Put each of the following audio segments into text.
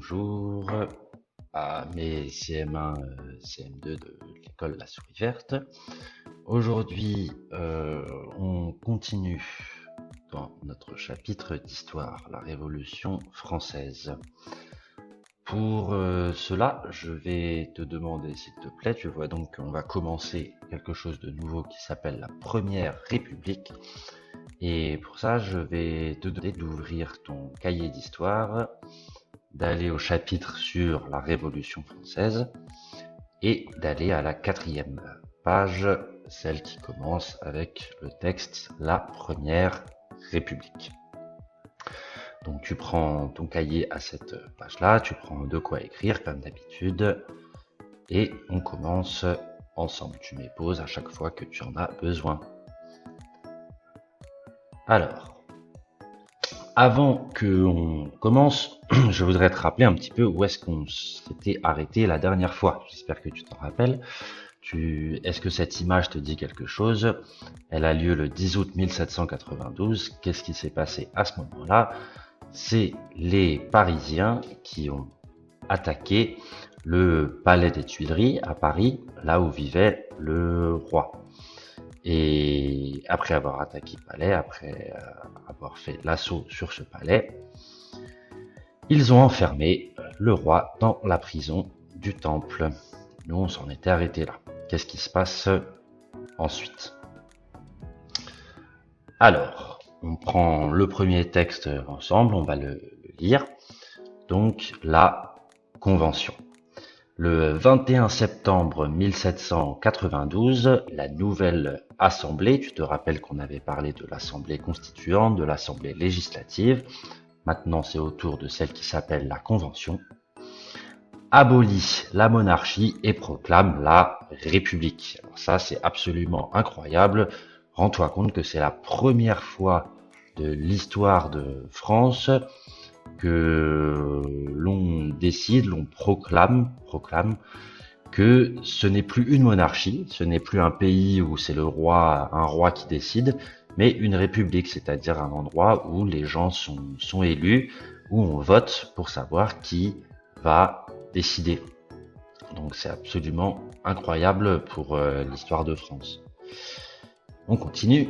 bonjour à mes CM1, CM2 de l'école La Souris Verte. Aujourd'hui, on continue dans notre chapitre d'histoire, la Révolution française. Pour cela, je vais te demander, s'il te plaît, tu vois donc qu'on va commencer quelque chose de nouveau qui s'appelle la Première République. Et pour ça, je vais te demander d'ouvrir ton cahier d'histoire, d'aller au chapitre sur la Révolution française et d'aller à la 4e page, celle qui commence avec le texte La Première République. Donc tu prends ton cahier à cette page-là, tu prends de quoi écrire comme d'habitude et on commence ensemble. Tu mets pause à chaque fois que tu en as besoin. Alors, avant qu'on commence, je voudrais te rappeler un petit peu où est-ce qu'on s'était arrêté la dernière fois. J'espère que tu t'en rappelles. Est-ce que cette image te dit quelque chose? Elle a lieu le 10 août 1792. Qu'est-ce qui s'est passé à ce moment-là? C'est les Parisiens qui ont attaqué le palais des Tuileries à Paris, là où vivait le roi. Et après avoir attaqué le palais, après avoir fait l'assaut sur ce palais, ils ont enfermé le roi dans la prison du Temple. Nous, on s'en était arrêté là. Qu'est-ce qui se passe ensuite? Alors, on prend le premier texte ensemble, on va le lire. Donc, la Convention. Le 21 septembre 1792, la nouvelle Assemblée, tu te rappelles qu'on avait parlé de l'Assemblée constituante, de l'Assemblée législative, maintenant c'est au tour de celle qui s'appelle la Convention, abolit la monarchie et proclame la République. Alors ça c'est absolument incroyable, rends-toi compte que c'est la première fois de l'histoire de France que l'on décide, l'on proclame que ce n'est plus une monarchie, ce n'est plus un pays où c'est un roi qui décide, mais une république, c'est-à-dire un endroit où les gens sont élus, où on vote pour savoir qui va décider. Donc c'est absolument incroyable pour l'histoire de France. On continue.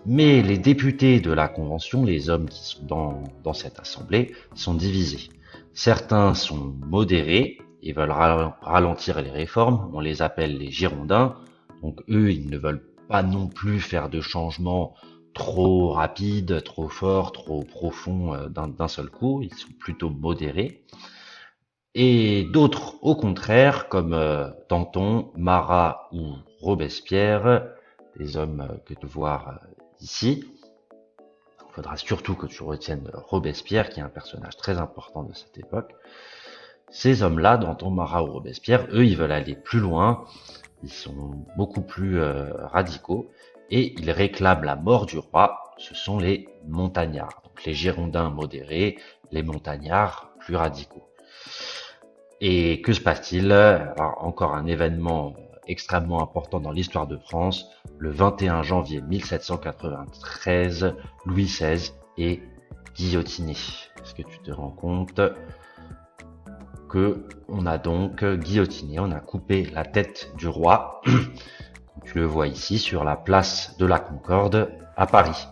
Mais les députés de la Convention, les hommes qui sont dans cette assemblée, sont divisés. Certains sont modérés et veulent ralentir les réformes, on les appelle les Girondins. Donc eux, ils ne veulent pas non plus faire de changements trop rapides, trop forts, trop profonds d'un seul coup, ils sont plutôt modérés. Et d'autres, au contraire, comme Danton, Marat ou Robespierre, des hommes que tu vois ici. Il faudra surtout que tu retiennes Robespierre, qui est un personnage très important de cette époque. Ces hommes-là, Danton, Marat ou Robespierre, eux, ils veulent aller plus loin, ils sont beaucoup plus radicaux, et ils réclament la mort du roi. Ce sont les montagnards, donc les Girondins modérés, les montagnards plus radicaux. Et que se passe-t-il? Alors, encore un événement extrêmement important dans l'histoire de France. Le 21 janvier 1793, Louis XVI est guillotiné. Est-ce que tu te rends compte que on a donc guillotiné, on a coupé la tête du roi. Tu le vois ici sur la place de la Concorde à Paris.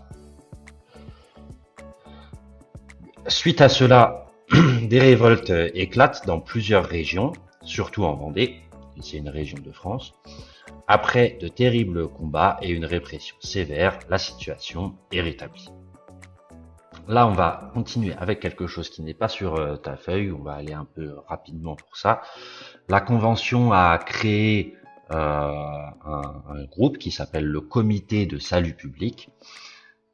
Suite à cela, des révoltes éclatent dans plusieurs régions, surtout en Vendée. C'est une région de France. Après de terribles combats et une répression sévère, la situation est rétablie. Là, on va continuer avec quelque chose qui n'est pas sur ta feuille. On va aller un peu rapidement pour ça. La Convention a créé un groupe qui s'appelle le Comité de salut public.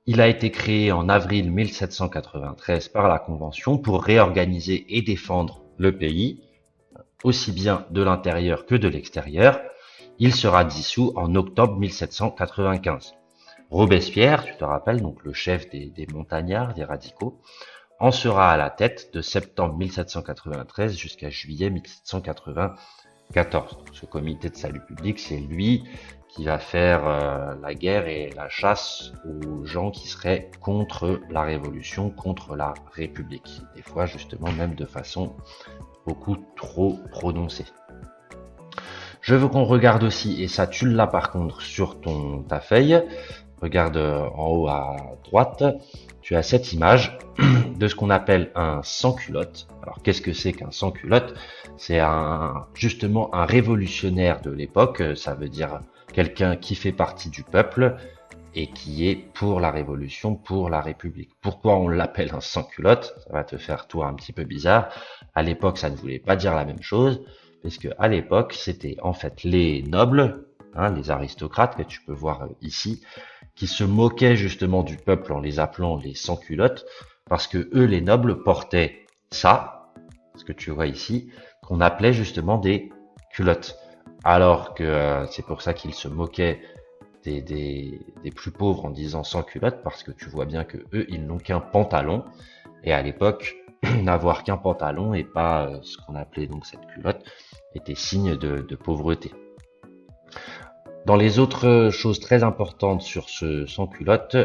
Il a été créé en avril 1793 par la Convention pour réorganiser et défendre le pays, aussi bien de l'intérieur que de l'extérieur. Il sera dissous en octobre 1795. Robespierre, tu te rappelles, donc le chef des montagnards, des radicaux, en sera à la tête de septembre 1793 jusqu'à juillet 1794. 14. Ce comité de salut public, c'est lui qui va faire la guerre et la chasse aux gens qui seraient contre la Révolution, contre la République. Des fois, justement, même de façon beaucoup trop prononcée. Je veux qu'on regarde aussi, et ça tu l'as par contre sur ta feuille, regarde en haut à droite, tu as cette image de ce qu'on appelle un sans-culotte. Alors qu'est-ce que c'est qu'un sans-culotte? C'est justement un révolutionnaire de l'époque, ça veut dire quelqu'un qui fait partie du peuple et qui est pour la Révolution, pour la République. Pourquoi on l'appelle un sans-culotte? Ça va te faire toi un petit peu bizarre. À l'époque, ça ne voulait pas dire la même chose, parce que à l'époque, c'était en fait les nobles, les aristocrates que tu peux voir ici, qui se moquaient justement du peuple en les appelant les sans-culottes, parce que eux, les nobles, portaient ça, ce que tu vois ici, qu'on appelait justement des culottes. Alors que c'est pour ça qu'ils se moquaient des plus pauvres en disant sans culotte, parce que tu vois bien que eux, ils n'ont qu'un pantalon, et à l'époque, n'avoir qu'un pantalon et pas ce qu'on appelait donc cette culotte était signe de pauvreté. Dans les autres choses très importantes sur ce sans-culotte,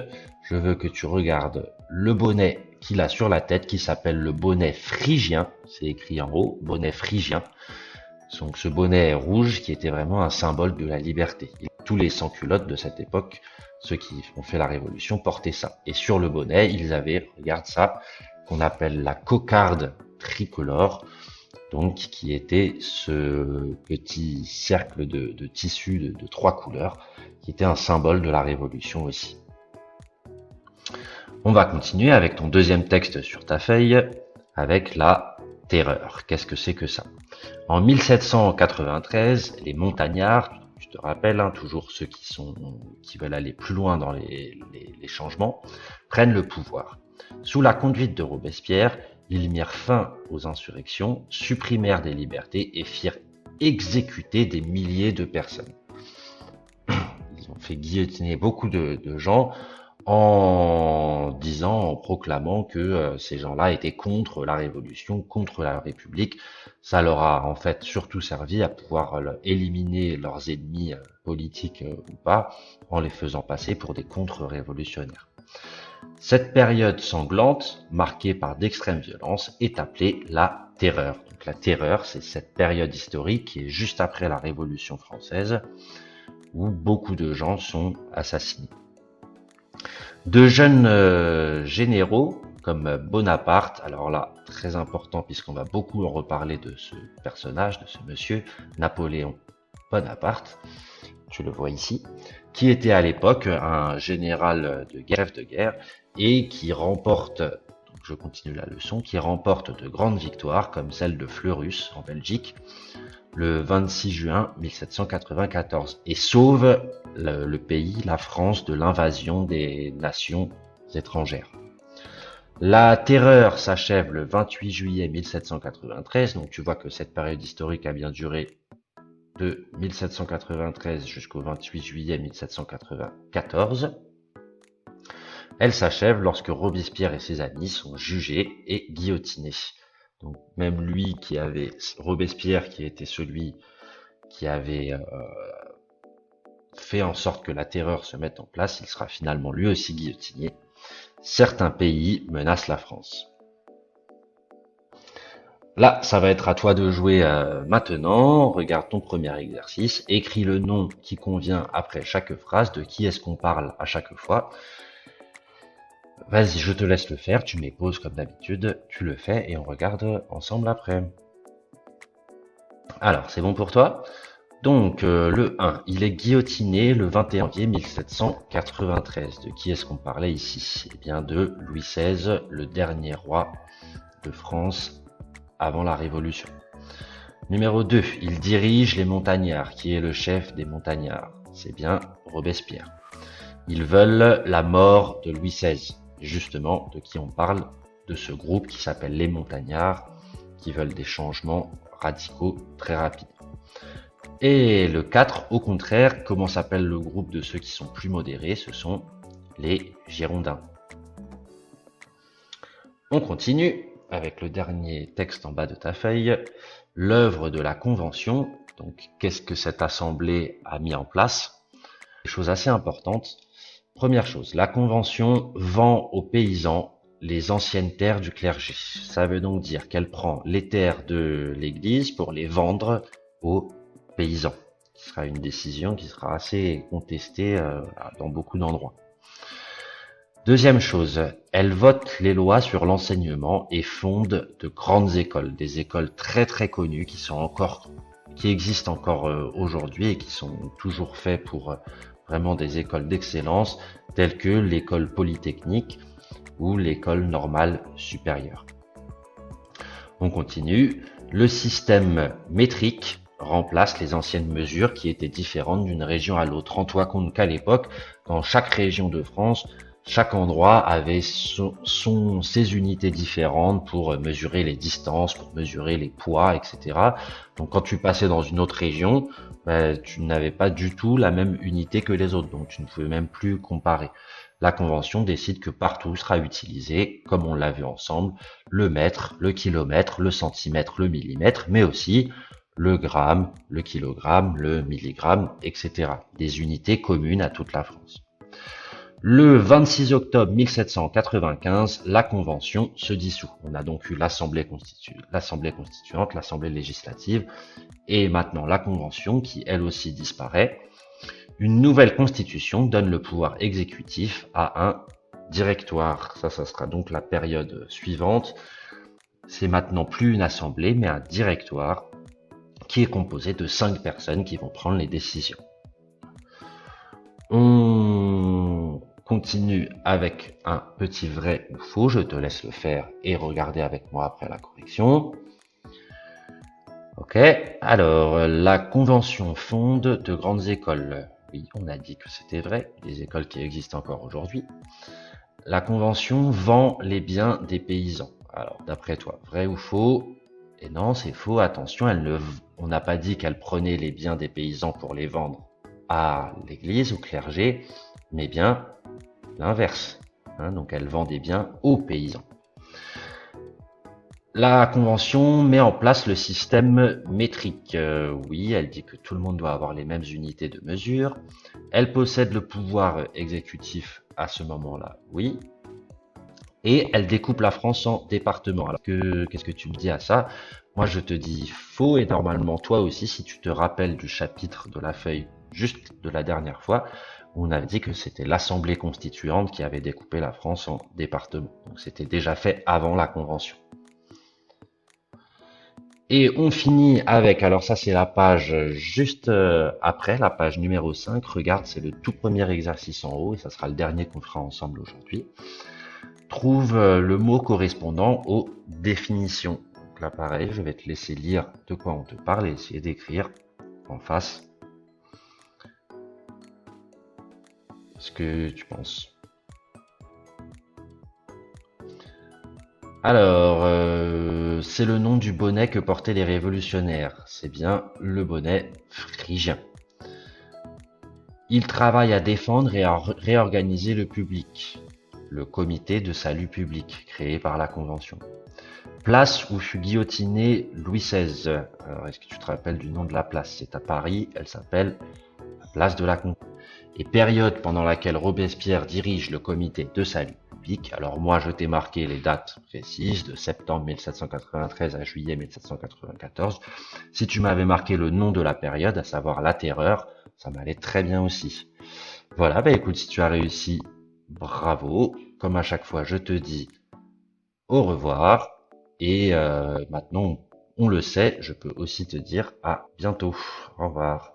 je veux que tu regardes le bonnet qu'il a sur la tête, qui s'appelle le bonnet phrygien, c'est écrit en haut, bonnet phrygien. Donc ce bonnet rouge qui était vraiment un symbole de la liberté. Et tous les sans-culottes de cette époque, ceux qui ont fait la Révolution, portaient ça. Et sur le bonnet, ils avaient, regarde ça, qu'on appelle la cocarde tricolore, donc qui était ce petit cercle de tissu de 3 couleurs, qui était un symbole de la Révolution aussi. On va continuer avec ton deuxième texte sur ta feuille, avec la terreur. Qu'est-ce que c'est que ça? En 1793, les montagnards, je te rappelle, toujours ceux qui veulent aller plus loin dans les changements, prennent le pouvoir. Sous la conduite de Robespierre, ils mirent fin aux insurrections, supprimèrent des libertés et firent exécuter des milliers de personnes. Ils ont fait guillotiner beaucoup de gens en proclamant que ces gens-là étaient contre la Révolution, contre la République. Ça leur a en fait surtout servi à pouvoir éliminer leurs ennemis politiques ou pas, en les faisant passer pour des contre-révolutionnaires. Cette période sanglante, marquée par d'extrêmes violences, est appelée la Terreur. Donc la Terreur, c'est cette période historique qui est juste après la Révolution française, où beaucoup de gens sont assassinés. De jeunes généraux, comme Bonaparte, alors là, très important puisqu'on va beaucoup en reparler de ce personnage, de ce monsieur, Napoléon Bonaparte, tu le vois ici, qui était à l'époque un général de guerre et qui remporte, donc je continue la leçon, qui remporte de grandes victoires comme celle de Fleurus en Belgique le 26 juin 1794 et sauve le pays, la France, de l'invasion des nations étrangères. La terreur s'achève le 28 juillet 1793, donc tu vois que cette période historique a bien duré de 1793 jusqu'au 28 juillet 1794. Elle s'achève lorsque Robespierre et ses amis sont jugés et guillotinés. Donc même lui Robespierre qui était celui qui avait fait en sorte que la terreur se mette en place, il sera finalement lui aussi guillotiné. Certains pays menacent la France. Là, ça va être à toi de jouer maintenant. Regarde ton premier exercice. Écris le nom qui convient après chaque phrase. De qui est-ce qu'on parle à chaque fois? Vas-y, je te laisse le faire. Tu mets pause comme d'habitude. Tu le fais et on regarde ensemble après. Alors, c'est bon pour toi? Donc, le 1, il est guillotiné le 21 janvier 1793. De qui est-ce qu'on parlait ici? Eh bien, de Louis XVI, le dernier roi de France avant la Révolution. Numéro 2, il dirige les montagnards. Qui est le chef des montagnards? C'est bien Robespierre. Ils veulent la mort de Louis XVI. Justement, de qui on parle? De ce groupe qui s'appelle les montagnards, qui veulent des changements radicaux très rapides. Et le 4, au contraire, comment s'appelle le groupe de ceux qui sont plus modérés? Ce sont les Girondins. On continue. avec le dernier texte en bas de ta feuille, l'œuvre de la Convention. Donc, qu'est-ce que cette assemblée a mis en place? Des choses assez importantes. Première chose, la Convention vend aux paysans les anciennes terres du clergé. Ça veut donc dire qu'elle prend les terres de l'Église pour les vendre aux paysans. Ce sera une décision qui sera assez contestée dans beaucoup d'endroits. Deuxième chose, elle vote les lois sur l'enseignement et fonde de grandes écoles, des écoles très très connues qui existent encore aujourd'hui et qui sont toujours faites pour vraiment des écoles d'excellence telles que l'école polytechnique ou l'école normale supérieure. On continue. Le système métrique remplace les anciennes mesures qui étaient différentes d'une région à l'autre. Rends-toi compte qu'à l'époque, dans chaque région de France, chaque endroit avait ses unités différentes pour mesurer les distances, pour mesurer les poids, etc. Donc quand tu passais dans une autre région, tu n'avais pas du tout la même unité que les autres, donc tu ne pouvais même plus comparer. La Convention décide que partout sera utilisé, comme on l'a vu ensemble, le mètre, le kilomètre, le centimètre, le millimètre, mais aussi le gramme, le kilogramme, le milligramme, etc. Des unités communes à toute la France. Le 26 octobre 1795, la Convention se dissout. On a donc eu l'Assemblée constituante, l'Assemblée législative, et maintenant la Convention qui elle aussi disparaît. Une nouvelle constitution donne le pouvoir exécutif à un directoire. Ça sera donc la période suivante. C'est maintenant plus une assemblée, mais un directoire qui est composé de 5 personnes qui vont prendre les décisions. On continue avec un petit vrai ou faux. Je te laisse le faire et regarder avec moi après la correction. Ok, alors la Convention fonde de grandes écoles. Oui, on a dit que c'était vrai, des écoles qui existent encore aujourd'hui. La Convention vend les biens des paysans. Alors, d'après toi, vrai ou faux? Et non, c'est faux, attention, on n'a pas dit qu'elle prenait les biens des paysans pour les vendre à l'église, au clergé, mais bien l'inverse. Donc elle vend des biens aux paysans. La Convention met en place le système métrique. Oui, elle dit que tout le monde doit avoir les mêmes unités de mesure. Elle possède le pouvoir exécutif à ce moment-là, oui. Et elle découpe la France en départements. Alors qu'est-ce que tu me dis à ça? Moi, je te dis faux, et normalement, toi aussi, si tu te rappelles du chapitre de la feuille juste de la dernière fois, on avait dit que c'était l'Assemblée constituante qui avait découpé la France en départements. Donc c'était déjà fait avant la Convention. Et on finit avec, alors ça c'est la page juste après, la page numéro 5. Regarde, c'est le tout premier exercice en haut et ça sera le dernier qu'on fera ensemble aujourd'hui. Trouve le mot correspondant aux définitions. Donc là pareil, je vais te laisser lire de quoi on te parle et essayer d'écrire en face ce que tu penses. Alors, c'est le nom du bonnet que portaient les révolutionnaires. C'est bien le bonnet phrygien. Il travaille à défendre et à réorganiser le public. Le comité de salut public, créé par la Convention. Place où fut guillotiné Louis XVI. Alors, est-ce que tu te rappelles du nom de la place? C'est à Paris, elle s'appelle la place de la Concorde. Et période pendant laquelle Robespierre dirige le comité de salut public. Alors moi, je t'ai marqué les dates précises, de septembre 1793 à juillet 1794. Si tu m'avais marqué le nom de la période, à savoir la Terreur, ça m'allait très bien aussi. Voilà, bah écoute, si tu as réussi, bravo. Comme à chaque fois, je te dis au revoir. Et maintenant, on le sait, je peux aussi te dire à bientôt. Au revoir.